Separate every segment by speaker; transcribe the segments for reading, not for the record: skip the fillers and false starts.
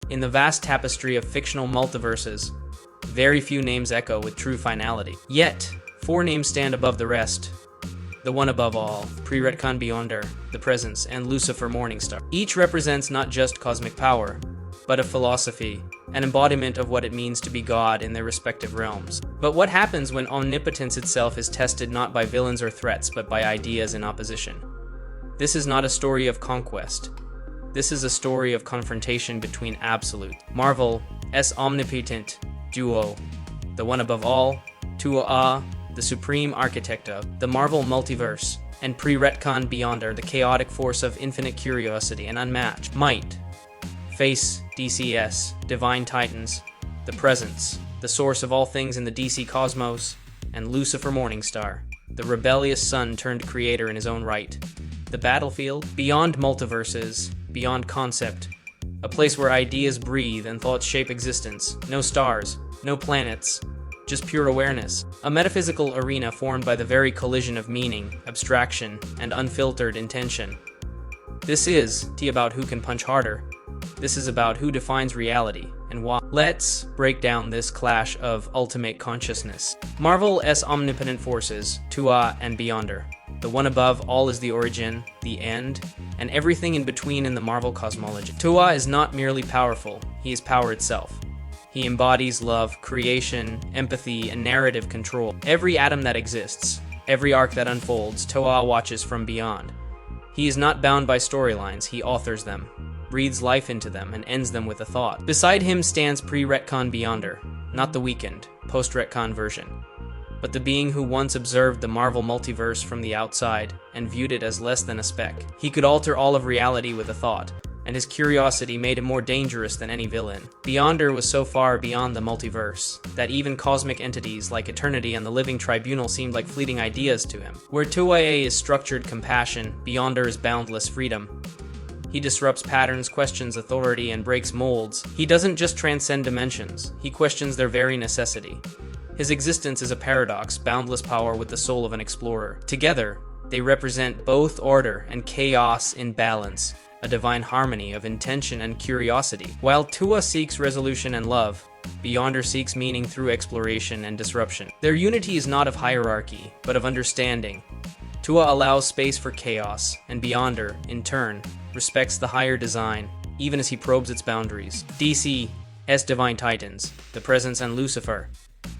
Speaker 1: In the vast tapestry of fictional multiverses, very few names echo with true finality. Yet, 4 names stand above the rest. The one above all, Pre-Retcon Beyonder, the Presence, and Lucifer Morningstar. Each represents not just cosmic power, but a philosophy, an embodiment of what it means to be God in their respective realms. But what happens when omnipotence itself is tested not by villains or threats, but by ideas in opposition? This is not a story of conquest. This is a story of confrontation between absolute. Marvel's omnipotent duo, the one above all, TOAA, the supreme architect of the Marvel multiverse, and Pre-Retcon Beyonder, the chaotic force of infinite curiosity and unmatched might, face DC's divine titans, the Presence, the source of all things in the DC cosmos, and Lucifer Morningstar, the rebellious son turned creator in his own right. The battlefield, beyond multiverses, beyond concept, a place where ideas breathe and thoughts shape existence. No stars, no planets, just pure awareness. A metaphysical arena formed by the very collision of meaning, abstraction, and unfiltered intention. This is about who can punch harder. This is about who defines reality and why. Let's break down this clash of ultimate consciousness. Marvel's omnipotent forces, TOAA and Beyonder. The one above all is the origin, the end, and everything in between in the Marvel cosmology. TOAA is not merely powerful, he is power itself. He embodies love, creation, empathy, and narrative control. Every atom that exists, every arc that unfolds, TOAA watches from beyond. He is not bound by storylines, he authors them, breathes life into them, and ends them with a thought. Beside him stands Pre-Retcon Beyonder, not the weakened, post-retcon version, but the being who once observed the Marvel multiverse from the outside and viewed it as less than a speck. He could alter all of reality with a thought, and his curiosity made him more dangerous than any villain. Beyonder was so far beyond the multiverse that even cosmic entities like Eternity and the Living Tribunal seemed like fleeting ideas to him. Where TOAA is structured compassion, Beyonder is boundless freedom. He disrupts patterns, questions authority, and breaks molds. He doesn't just transcend dimensions, he questions their very necessity. His existence is a paradox, boundless power with the soul of an explorer. Together, they represent both order and chaos in balance, a divine harmony of intention and curiosity. While TOAA seeks resolution and love, Beyonder seeks meaning through exploration and disruption. Their unity is not of hierarchy, but of understanding. TOAA allows space for chaos, and Beyonder, in turn, respects the higher design, even as he probes its boundaries. DC's divine titans, the Presence and Lucifer.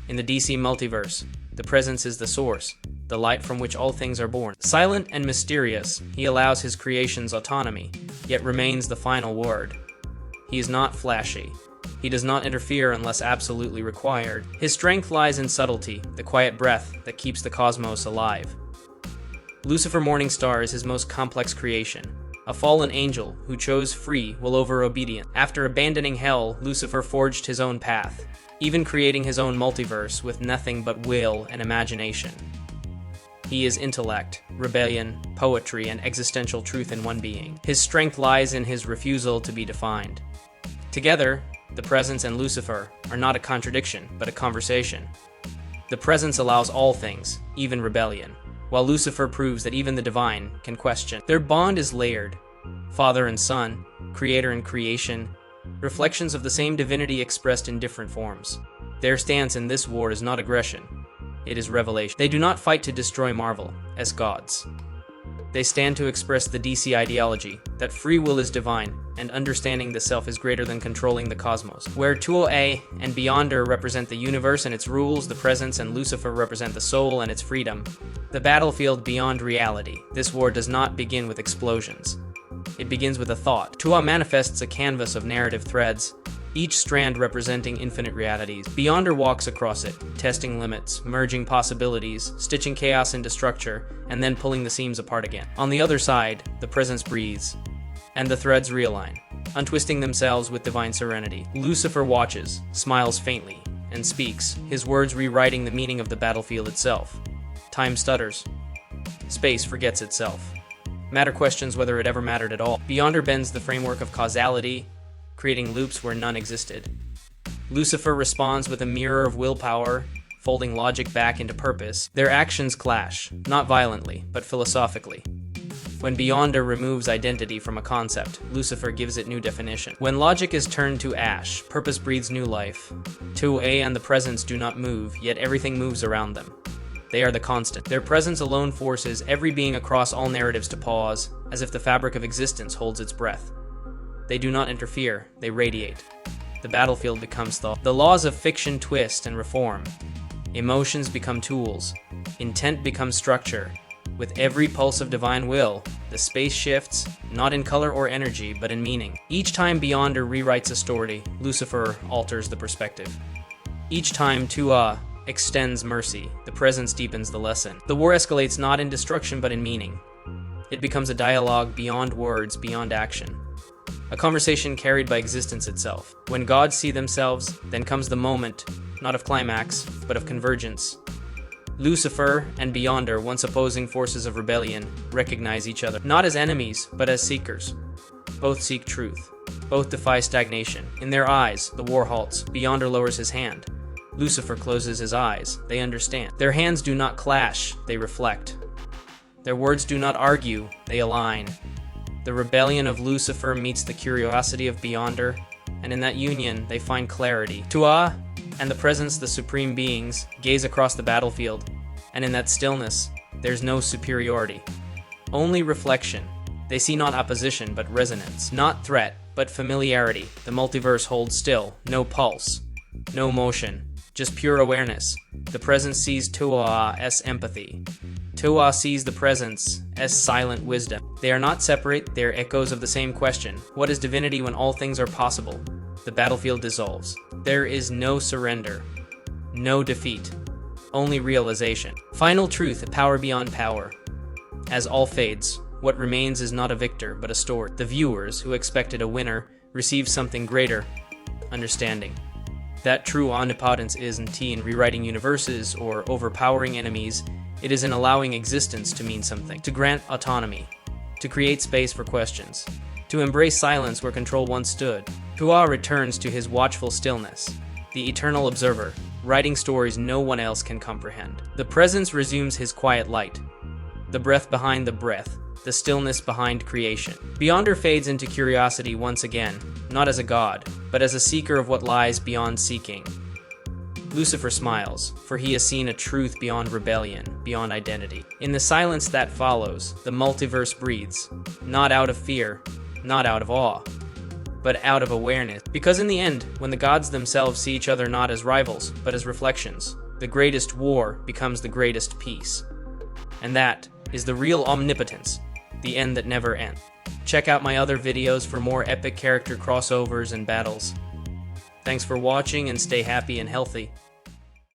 Speaker 1: In the DC multiverse, the Presence is the source, the light from which all things are born. Silent and mysterious, he allows his creations autonomy, yet remains the final word. He is not flashy. He does not interfere unless absolutely required. His strength lies in subtlety, the quiet breath that keeps the cosmos alive. Lucifer Morningstar is his most complex creation, a fallen angel who chose free will over obedience. After abandoning hell, Lucifer forged his own path, even creating his own multiverse with nothing but will and imagination. He is intellect, rebellion, poetry, and existential truth in one being. His strength lies in his refusal to be defined. Together, the Presence and Lucifer are not a contradiction, but a conversation. The Presence allows all things, even rebellion, while Lucifer proves that even the divine can question. Their bond is layered. Father and son, creator and creation, reflections of the same divinity expressed in different forms. Their stance in this war is not aggression, it is revelation. They do not fight to destroy Marvel as gods. They stand to express the DC ideology, that free will is divine, and understanding the self is greater than controlling the cosmos. Where TOAA and Beyonder represent the universe and its rules, the Presence and Lucifer represent the soul and its freedom. The battlefield beyond reality. This war does not begin with explosions. It begins with a thought. TOAA manifests a canvas of narrative threads, each strand representing infinite realities. Beyonder walks across it, testing limits, merging possibilities, stitching chaos into structure, and then pulling the seams apart again. On the other side, the Presence breathes, and the threads realign, untwisting themselves with divine serenity. Lucifer watches, smiles faintly, and speaks, his words rewriting the meaning of the battlefield itself. Time stutters. Space forgets itself. Matter questions whether it ever mattered at all. Beyonder bends the framework of causality, creating loops where none existed. Lucifer responds with a mirror of willpower, folding logic back into purpose. Their actions clash, not violently, but philosophically. When Beyonder removes identity from a concept, Lucifer gives it new definition. When logic is turned to ash, purpose breathes new life. TOAA and the presence do not move, yet everything moves around them. They are the constant. Their presence alone forces every being across all narratives to pause, as if the fabric of existence holds its breath. They do not interfere, they radiate. The battlefield becomes thought. The laws of fiction twist and reform. Emotions become tools. Intent becomes structure. With every pulse of divine will, the space shifts, not in color or energy, but in meaning. Each time Beyonder rewrites a story, Lucifer alters the perspective. Each time TOAA extends mercy, the presence deepens the lesson. The war escalates not in destruction, but in meaning. It becomes a dialogue beyond words, beyond action. A conversation carried by existence itself. When gods see themselves, then comes the moment, not of climax, but of convergence. Lucifer and Beyonder, once opposing forces of rebellion, recognize each other, not as enemies, but as seekers. Both seek truth. Both defy stagnation. In their eyes, the war halts. Beyonder lowers his hand. Lucifer closes his eyes. They understand. Their hands do not clash, they reflect. Their words do not argue, they align. The rebellion of Lucifer meets the curiosity of Beyonder, and in that union, they find clarity. TOAA and the presence, the supreme beings, gaze across the battlefield, and in that stillness, there's no superiority. Only reflection. They see not opposition, but resonance. Not threat, but familiarity. The multiverse holds still, no pulse, no motion, just pure awareness. The presence sees TOAA as empathy. TOAA sees the presence as silent wisdom. They are not separate, they are echoes of the same question. What is divinity when all things are possible? The battlefield dissolves. There is no surrender, no defeat, only realization. Final truth, a power beyond power. As all fades, what remains is not a victor, but a story. The viewers, who expected a winner, receive something greater, understanding. That true omnipotence isn't in rewriting universes or overpowering enemies. It is in allowing existence to mean something, to grant autonomy, to create space for questions, to embrace silence where control once stood. TOAA returns to his watchful stillness, the eternal observer, writing stories no one else can comprehend. The presence resumes his quiet light, the breath behind the breath, the stillness behind creation. Beyonder fades into curiosity once again, not as a god, but as a seeker of what lies beyond seeking. Lucifer smiles, for he has seen a truth beyond rebellion, beyond identity. In the silence that follows, the multiverse breathes, not out of fear, not out of awe, but out of awareness. Because in the end, when the gods themselves see each other not as rivals, but as reflections, the greatest war becomes the greatest peace. And that is the real omnipotence, the end that never ends. Check out my other videos for more epic character crossovers and battles. Thanks for watching and stay happy and healthy.